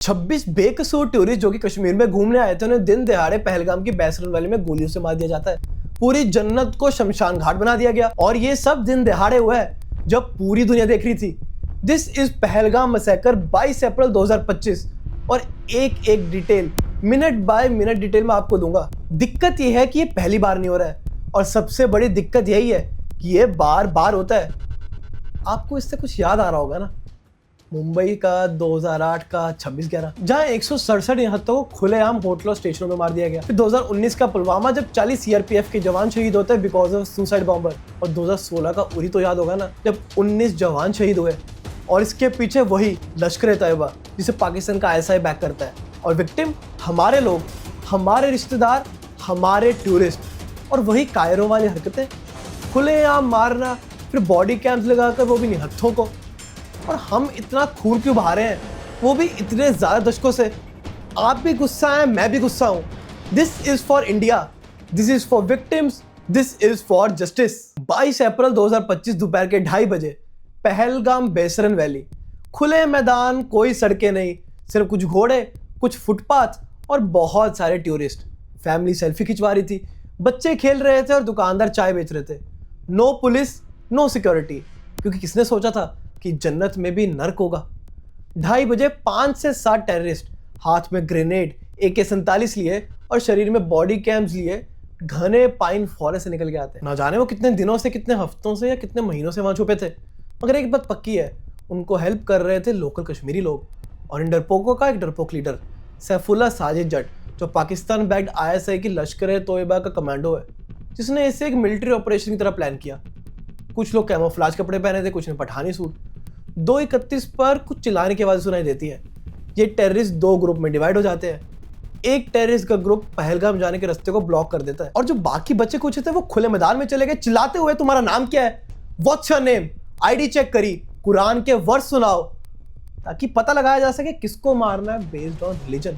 26 बेकसूर टूरिस्ट जो कि कश्मीर में घूमने आए थे उन्हें दिन दहाड़े पहलगाम की बैसरन वैली में गोलियों से मार दिया जाता है। पूरी जन्नत को शमशान घाट बना दिया गया और ये सब दिन दहाड़े हुआ है जब पूरी दुनिया देख रही थी। दिस इज पहलगाम मैसेकर 22 अप्रैल 2025 और एक एक detail minute by minute detail में आपको दूंगा। दिक्कत ये है कि ये पहली बार नहीं हो रहा है और सबसे बड़ी दिक्कत यही है कि ये बार बार होता है। आपको इससे कुछ याद आ रहा होगा ना, मुंबई का 2008 का 26/11 जहां 167 निहत्तों को खुलेआम होटलों स्टेशनों में मार दिया गया। फिर 2019 का पुलवामा जब 40 सीआरपीएफ के जवान शहीद होते हैं बिकॉज ऑफ सुसाइड बॉम्बर। और 2016 का उरी तो याद होगा ना, जब 19 जवान शहीद हुए। और इसके पीछे वही लश्कर तैयबा जिसे पाकिस्तान का आईएसआई बैक करता है और विक्टिम हमारे लोग, हमारे रिश्तेदार, हमारे टूरिस्ट। और वही कायरों वाली हरकतें, खुलेआम मारना, फिर बॉडी कैम्स लगाकर वो भी निहत्थों को। और हम इतना खून क्यों बहा रहे हैं, वो भी इतने ज्यादा दशकों से। आप भी गुस्सा हैं, मैं भी गुस्सा हूं। This is for India, this is for victims, this is for justice. 22 अप्रैल 2025 दोपहर के 2:30 बजे पहलगाम बैसरन वैली, खुले मैदान, कोई सड़कें नहीं, सिर्फ कुछ घोड़े, कुछ फुटपाथ और बहुत सारे टूरिस्ट। फैमिली सेल्फी खिंचवा रही थी, बच्चे खेल रहे थे और दुकानदार चाय बेच रहे थे। नो पुलिस, नो सिक्योरिटी, क्योंकि किसने सोचा था कि जन्नत में भी नर्क होगा। 2:30 बजे 5 से 7 टेररिस्ट हाथ में ग्रेनेड, AK-47 लिए और शरीर में बॉडी कैम्स लिए घने पाइन फॉरेस्ट से निकल के आते हैं। ना जाने वो कितने दिनों से, कितने हफ्तों से या कितने महीनों से वहां छुपे थे। मगर एक बात पक्की है, उनको हेल्प कर रहे थे लोकल कश्मीरी लोग। और इन डरपोकों का एक डरपोक लीडर सैफुल्ला साजिद जट, जो पाकिस्तान बैक्ड ISI की लश्कर तोयबा का कमांडो है, जिसने इसे एक मिलिट्री ऑपरेशन की तरह प्लान किया। कुछ लोग कैमोफ्लेज कपड़े पहने थे, कुछ ने पठानी सूट। 2:31 पर कुछ चिल्लाने की आवाज़ सुनाई देती है। ये टेररिस्ट 2 ग्रुप में डिवाइड हो जाते हैं। एक टेररिस्ट का ग्रुप पहलगाम जाने के रास्ते को ब्लॉक कर देता है और जो बाकी बच्चे कुछ थे वो खुले मैदान में चले गए चिल्लाते हुए, तुम्हारा नाम क्या है, what's your name, ID check करी, कुरान के वर्स सुनाओ, ताकि पता लगाया जा सके किसको मारना है बेस्ड ऑन रिलीजन।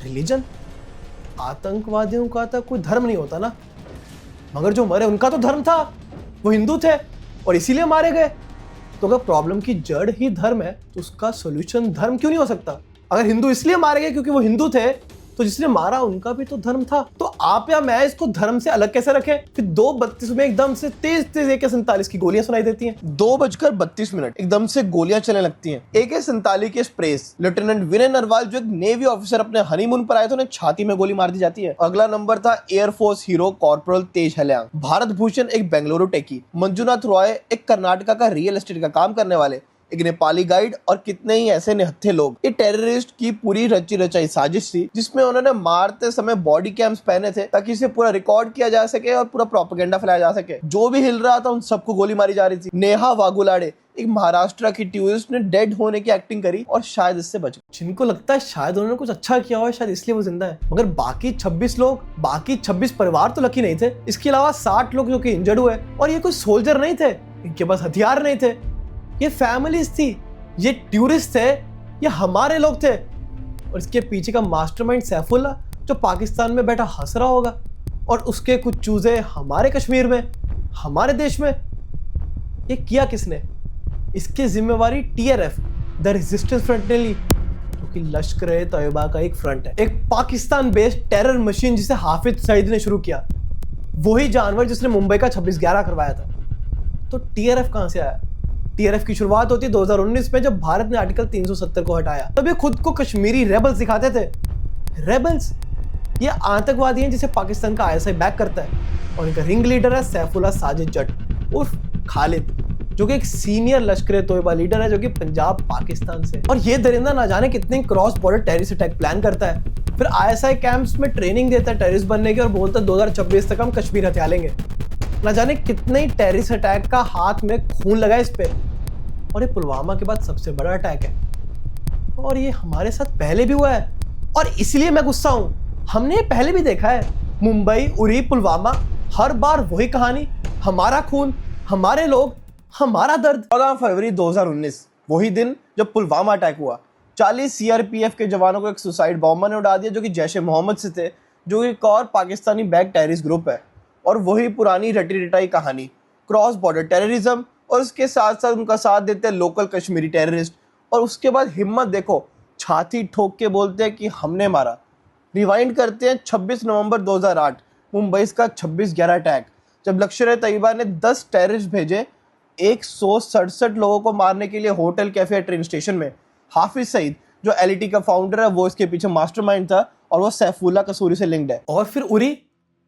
रिलीजन? आतंकवादियों का तो कोई धर्म नहीं होता ना, मगर जो मरे उनका तो धर्म था, वो हिंदू थे और इसीलिए मारे गए। तो अगर प्रॉब्लम की जड़ ही धर्म है तो उसका सॉल्यूशन धर्म क्यों नहीं हो सकता? अगर हिंदू इसलिए मारे गए क्योंकि वो हिंदू थे, तो जिसने मारा उनका भी तो धर्म था। तो आप या मैं इसको धर्म से अलग कैसे रखें? फिर 2:32 में एकदम से तेज तेज AK-47 की गोलियां सुनाई देती हैं। 2:32 एकदम से गोलियां चलने लगती हैं। AK-47 के स्प्रेस लेफ्टिनेंट विनय नरवाल, जो एक नेवी ऑफिसर अपने हनीमून पर आए थे, उन्हें छाती में गोली मार दी जाती है। अगला नंबर था एयरफोर्स हीरो कॉर्पोरल तेज हल्यान, भारत भूषण एक बेंगलुरु टेकी, मंजुनाथ रॉय एक कर्नाटका का रियल एस्टेट का काम करने वाले, एक नेपाली गाइड और कितने ही ऐसे निहत्थे लोग। ये टेररिस्ट की पूरी रची रचाई साजिश थी, जिसमें उन्होंने मारते समय बॉडी कैम्स पहने थे ताकि इसे पूरा रिकॉर्ड किया जा सके और पूरा प्रोपेगेंडा फैलाया जा सके। जो भी हिल रहा था उन सबको गोली मारी जा रही थी। नेहा वागुलाडे एक महाराष्ट्र की टूरिस्ट ने डेड होने की एक्टिंग करी और शायद इससे बच गई। जिनको लगता है शायद उन्होंने कुछ अच्छा किया हो, शायद इसलिए वो जिंदा है। मगर बाकी 26 लोग, बाकी 26 परिवार तो लकी नहीं थे। इसके अलावा 60 लोग जो कि इंजर्ड हुए, और ये कोई सोल्जर नहीं थे, इनके पास हथियार नहीं थे, ये फैमिलीज थी, ये टूरिस्ट थे, ये हमारे लोग थे। और इसके पीछे का मास्टरमाइंड सैफुल्ला, जो पाकिस्तान में बैठा हंस रहा होगा, और उसके कुछ चूजे हमारे कश्मीर में, हमारे देश में। ये किया किसने? इसकी जिम्मेवारी TRF, द रेजिस्टेंस फ्रंट ने ली, जो कि लश्कर तैयबा का एक फ्रंट है, एक पाकिस्तान बेस्ड टेरर मशीन जिसे हाफिज सईद ने शुरू किया, वही जानवर जिसने मुंबई का 26/11 करवाया था। तो TRF कहां से आया? TRF की शुरुआत होती है 2019 में, जब भारत ने आर्टिकल 370 को हटाया। तब ये खुद को कश्मीरी रेबल्स दिखाते थे। रेबल्स ये आतंकवादी हैं जिसे पाकिस्तान का ISI बैक करता है, और इनका रिंग लीडर है सैफुल्ला साजिद जट उर्फ खालिद, जो कि एक सीनियर लश्कर तोयबा लीडर है, जो कि पंजाब पाकिस्तान से। और ये दरिंदा ना जाने कितने cross border terrorist attack plan करता है, फिर ISI कैंप्स में ट्रेनिंग देता है टेररिस्ट बनने की, और बोलता है 2026 तक हम कश्मीर हथिया लेंगे। ना जाने कितने ही टेररिस्ट अटैक का हाथ में खून लगा इस पे। और ये पुलवामा के बाद सबसे बड़ा अटैक है, और ये हमारे साथ पहले भी हुआ है, और इसलिए मैं गुस्सा हूं। हमने ये पहले भी देखा है, मुंबई, उरी, पुलवामा, हर बार वही कहानी, हमारा खून, हमारे लोग, हमारा दर्द। 14 फरवरी 2019 वही दिन जब पुलवामा अटैक हुआ। 40 CRPF के जवानों को एक सुसाइड बॉम्बर ने उड़ा दिया, जो कि जैश ए मोहम्मद से थे, जो एक और पाकिस्तानी बैक टेररिस्ट ग्रुप है। और वही पुरानी रटी रटाई कहानी, क्रॉस बॉर्डर टेररिज्म, और उसके साथ साथ उनका साथ देते हैं लोकल कश्मीरी टेररिस्ट। और उसके बाद हिम्मत देखो, छाती ठोक के बोलते हैं कि हमने मारा। रिवाइंड करते हैं 26 नवंबर 2008, मुंबई का 26/11 अटैक, जब लश्कर-ए-तैयबा ने 10 टेररिस्ट भेजे 167 लोगों को मारने के लिए होटल, कैफे, ट्रेन स्टेशन में। हाफिज सईद जो एलईटी का फाउंडर है, वो इसके पीछे मास्टरमाइंड था और वो सैफुल्लाह कसूरी से लिंक्ड है। और फिर उरी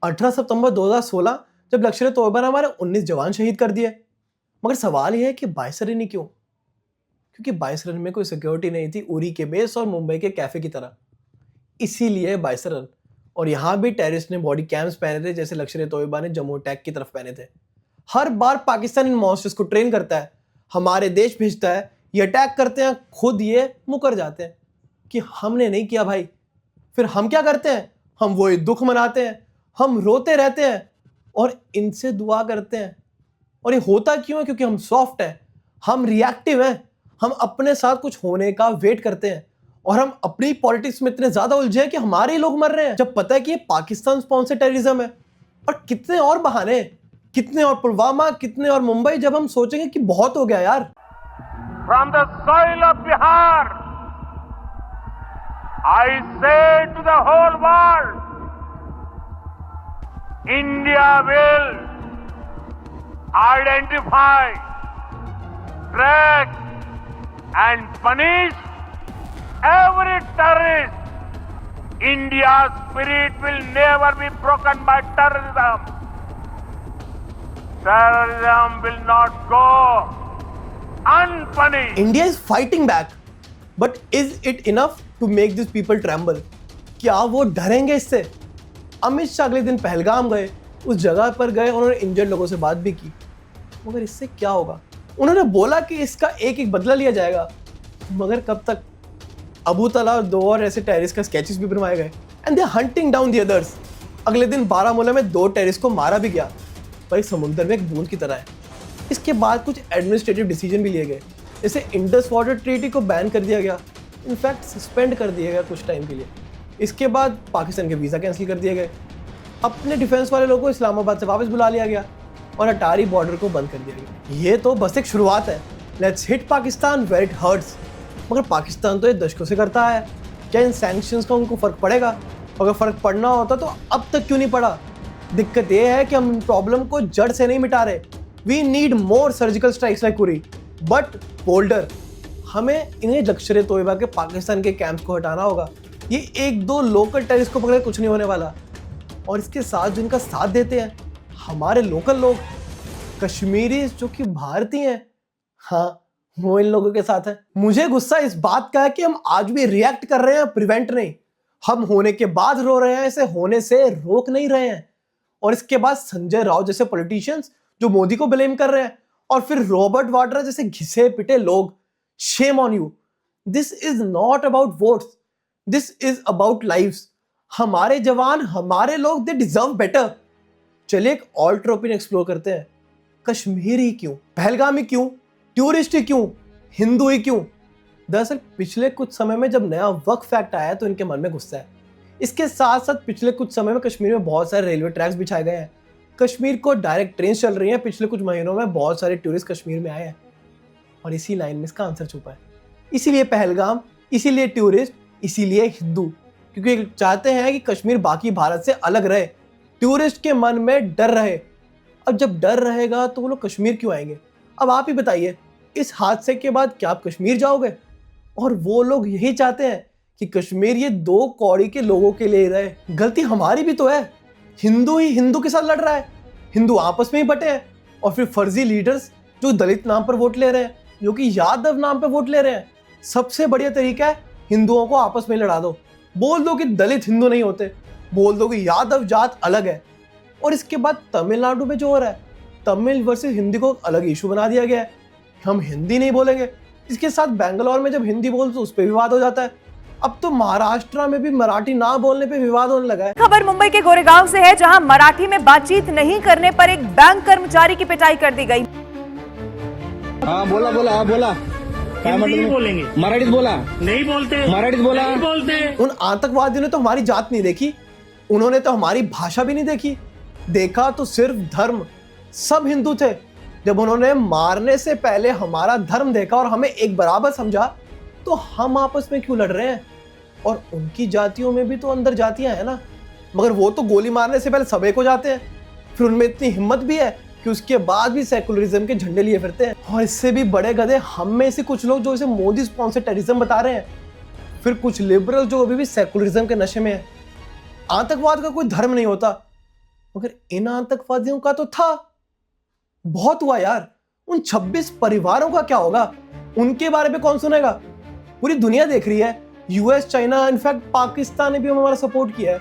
18 सितंबर 2016, जब लश्कर-ए-तैयबा ने हमारे 19 जवान शहीद कर दिए। मगर सवाल यह है कि बाइसरन क्यों? क्योंकि बाइसरन में कोई सिक्योरिटी नहीं थी उरी के बेस और मुंबई के कैफे की तरह, इसीलिए बाइसरन। और यहाँ भी टेररिस्ट ने बॉडी कैम्स पहने थे जैसे लश्कर-ए-तैयबा ने जम्मू अटैक की तरफ पहने थे। हर बार पाकिस्तान इन मॉन्स्टर्स को ट्रेन करता है, हमारे देश भेजता है, ये अटैक करते हैं, खुद ये मुकर जाते हैं कि हमने नहीं किया भाई। फिर हम क्या करते हैं? हम वही दुख मनाते हैं, हम रोते रहते हैं और इनसे दुआ करते हैं। और ये होता क्यों है? क्योंकि हम सॉफ्ट हैं, हम रिएक्टिव हैं, हम अपने साथ कुछ होने का वेट करते हैं और हम अपनी पॉलिटिक्स में इतने ज्यादा उलझे हैं कि हमारे ही लोग मर रहे हैं, जब पता है कि ये पाकिस्तान स्पॉन्सर्ड टेररिज्म है। और कितने और बहाने, कितने और पुलवामा, कितने और मुंबई, जब हम सोचेंगे कि बहुत हो गया यार। From the soil of Bihar, I say to the whole world, India will identify, track and punish every terrorist. India's spirit will never be broken by terrorism. Terrorism will not go unpunished. India is fighting back, but is it enough to make these people tremble? क्या वो डरेंगे इससे? अमित शाह अगले दिन पहलगाम गए, उस जगह पर गए, उन्होंने इंजर्ड लोगों से बात भी की, मगर इससे क्या होगा? उन्होंने बोला कि इसका एक एक बदला लिया जाएगा, मगर कब तक? अबू तला और 2 और ऐसे टेररिस्ट का स्केचेस भी बनवाए गए and they hunting down the others. अगले दिन बारामूला में 2 टेररिस्ट को मारा भी गया, पर एक समुद्र में एक बूंद की तरह है। इसके बाद कुछ एडमिनिस्ट्रेटिव डिसीजन भी लिए गए, जैसे इंडस वाटर ट्रीटी को बैन कर दिया गया, इनफैक्ट सस्पेंड कर दिया गया कुछ टाइम के लिए। इसके बाद पाकिस्तान के वीज़ा कैंसिल कर दिए गए, अपने डिफेंस वाले लोगों को इस्लामाबाद से वापस बुला लिया गया और अटारी बॉर्डर को बंद कर दिया गया। ये तो बस एक शुरुआत है। Let's hit Pakistan where it hurts. मगर पाकिस्तान तो ये दशकों से करता है, क्या इन सैंक्शंस का उनको फ़र्क पड़ेगा? अगर फ़र्क पड़ना होता तो अब तक क्यों नहीं पड़ा? दिक्कत ये है कि हम प्रॉब्लम को जड़ से नहीं मिटा रहे। We need more surgical strikes like Uri, but bolder. हमें इन्हें लश्कर-ए-तैयबा के पाकिस्तान के कैंप्स को हटाना होगा। ये 1-2 लोकल टेररिस्ट को पकड़े कुछ नहीं होने वाला। और इसके साथ जिनका साथ देते हैं हमारे लोकल लोग, कश्मीरी जो कि भारतीय हैं, हाँ वो इन लोगों के साथ है। मुझे गुस्सा इस बात का है कि हम आज भी रिएक्ट कर रहे हैं, प्रिवेंट नहीं। हम होने के बाद रो रहे हैं, इसे होने से रोक नहीं रहे हैं। और इसके बाद संजय राउत जैसे पॉलिटिशियंस जो मोदी को ब्लेम कर रहे हैं, और फिर रॉबर्ट वाड्रा जैसे घिसे पिटे लोग, shame on you. This is not about votes, this is about lives. हमारे जवान, हमारे लोग, दे डिजर्व बेटर। चलिए एक ऑल्टर ओपिनियन एक्सप्लोर करते हैं। कश्मीर ही क्यों? पहलगाम ही क्यों? टूरिस्ट ही क्यों? हिंदू ही क्यों? दरअसल पिछले कुछ समय में जब नया वक्फ एक्ट आया तो इनके मन में गुस्सा है। इसके साथ साथ पिछले कुछ समय में कश्मीर में बहुत सारे रेलवे ट्रैक्स बिछाए गए हैं, कश्मीर को डायरेक्ट ट्रेन चल रही हैं। पिछले कुछ महीनों में बहुत सारे टूरिस्ट कश्मीर में आए हैं और इसी लाइन में इसका आंसर छुपा है। इसीलिए पहलगाम, इसीलिए टूरिस्ट, इसीलिए हिंदू, क्योंकि चाहते हैं कि कश्मीर बाकी भारत से अलग रहे, टूरिस्ट के मन में डर रहे। अब जब डर रहेगा तो वो लोग कश्मीर क्यों आएंगे? अब आप ही बताइए, इस हादसे के बाद क्या आप कश्मीर जाओगे? और वो लोग यही चाहते हैं कि कश्मीर ये 2 कौड़ी के लोगों के लिए रहे। गलती हमारी भी तो है, हिंदू ही हिंदू के साथ लड़ रहा है, हिंदू आपस में ही बटे हैं। और फिर फर्जी लीडर्स जो दलित नाम पर वोट ले रहे हैं, जो कि यादव नाम पर वोट ले रहे हैं। सबसे बढ़िया तरीका है हिंदुओं को आपस में लड़ा दो, बोल दो कि दलित हिंदू नहीं होते, बोल दो कि यादव जात अलग है। और इसके बाद तमिलनाडु में जो हो रहा है, तमिल वर्सेस हिंदी को अलग इशू बना दिया गया है, हम हिंदी नहीं बोलेंगे। इसके साथ बेंगलोर में जब हिंदी बोल तो उस पर विवाद हो जाता है। अब तो महाराष्ट्र में भी मराठी ना बोलने पे विवाद होने लगा है। खबर मुंबई के गोरेगांव से है, जहां मराठी में बातचीत नहीं करने पर एक बैंक कर्मचारी की पिटाई कर दी गई। हाँ बोला बोला, हाँ बोला, हिंदी बोलेंगे, मराठीत बोला, नहीं बोलते, मराठीत बोला, नहीं बोलते। उन आतंकवादियों ने तो हमारी जात नहीं देखी, उन्होंने तो हमारी भाषा भी नहीं देखी, देखा तो सिर्फ धर्म। सब हिंदू थे। जब उन्होंने मारने से पहले हमारा धर्म देखा और हमें एक बराबर समझा, तो हम आपस में क्यों लड़ रहे हैं? और उनकी जातियों में भी तो अंदर जातियां हैं ना, मगर वो तो गोली मारने से पहले सबे को जाते हैं। फिर उनमें इतनी हिम्मत भी है कि उसके बाद भी सेकुलरिज्म के झंडे लिए फिरते हैं। और इससे भी बड़े गधे हम में से कुछ लोग जो इसे मोदी स्पॉन्सर टेररिज्म बता रहे हैं, फिर कुछ लिबरल जो अभी भी सेकुलरिज्म के नशे में है। आतंकवाद का कोई धर्म नहीं होता, मगर इन आतंकवादियों का तो था। बहुत हुआ यार। उन 26 परिवारों का क्या होगा? उनके बारे में कौन सुनेगा? पूरी दुनिया देख रही है, यूएस, चाइना, इनफैक्ट पाकिस्तान ने भी हमारा सपोर्ट किया है।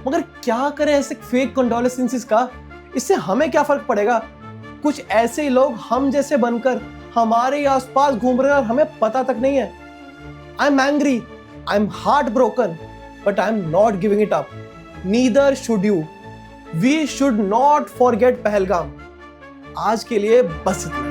मगर क्या करें ऐसे फेक कंडोलेंसेस का? इससे हमें क्या फर्क पड़ेगा? कुछ ऐसे ही लोग हम जैसे बनकर हमारे आसपास घूम रहे हैं और हमें पता तक नहीं है। I am angry, I am heart broken, but I am not giving it up. Neither should you. We should not forget Pahalgam. आज के लिए बस इतना।